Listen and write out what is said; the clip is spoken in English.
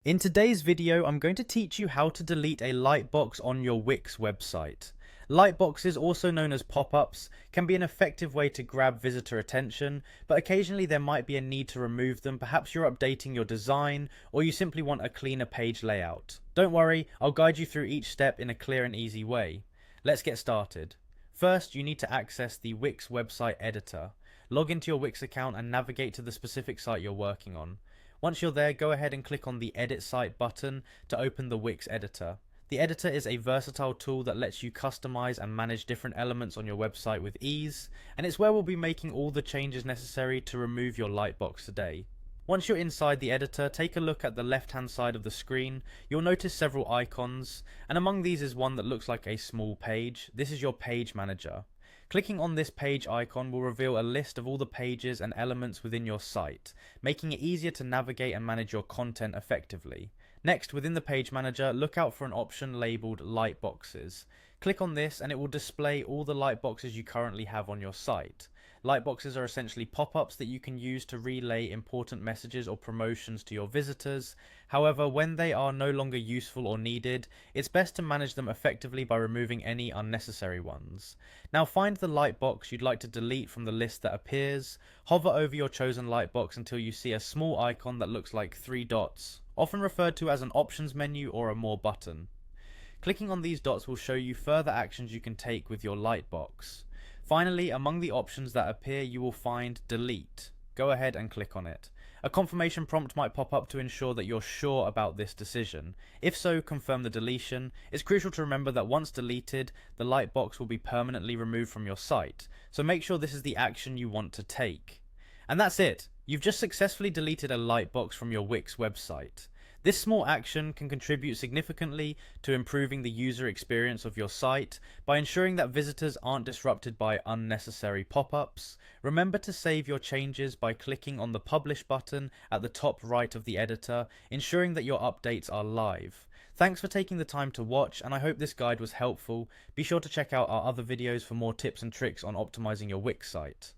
In today's video, I'm going to teach you how to delete a lightbox on your Wix website. Lightboxes, also known as pop-ups, can be an effective way to grab visitor attention, but occasionally there might be a need to remove them. Perhaps you're updating your design, or you simply want a cleaner page layout. Don't worry, I'll guide you through each step in a clear and easy way. Let's get started. First, you need to access the Wix website editor. Log into your Wix account and navigate to the specific site you're working on. Once you're there, go ahead and click on the Edit Site button to open the Wix editor. The editor is a versatile tool that lets you customize and manage different elements on your website with ease, and it's where we'll be making all the changes necessary to remove your lightbox today. Once you're inside the editor, take a look at the left hand side of the screen. You'll notice several icons, and among these is one that looks like a small page. This is your page manager. Clicking on this page icon will reveal a list of all the pages and elements within your site, making it easier to navigate and manage your content effectively. Next, within the page manager, look out for an option labeled Lightboxes. Click on this and it will display all the lightboxes you currently have on your site. Lightboxes are essentially pop-ups that you can use to relay important messages or promotions to your visitors. However, when they are no longer useful or needed, it's best to manage them effectively by removing any unnecessary ones. Now find the lightbox you'd like to delete from the list that appears. Hover over your chosen lightbox until you see a small icon that looks like three dots, often referred to as an options menu or a more button. Clicking on these dots will show you further actions you can take with your lightbox. Finally, among the options that appear, you will find Delete. Go ahead and click on it. A confirmation prompt might pop up to ensure that you're sure about this decision. If so, confirm the deletion. It's crucial to remember that once deleted, the lightbox will be permanently removed from your site, so make sure this is the action you want to take. And that's it. You've just successfully deleted a lightbox from your Wix website. This small action can contribute significantly to improving the user experience of your site by ensuring that visitors aren't disrupted by unnecessary pop-ups. Remember to save your changes by clicking on the Publish button at the top right of the editor, ensuring that your updates are live. Thanks for taking the time to watch, and I hope this guide was helpful. Be sure to check out our other videos for more tips and tricks on optimizing your Wix site.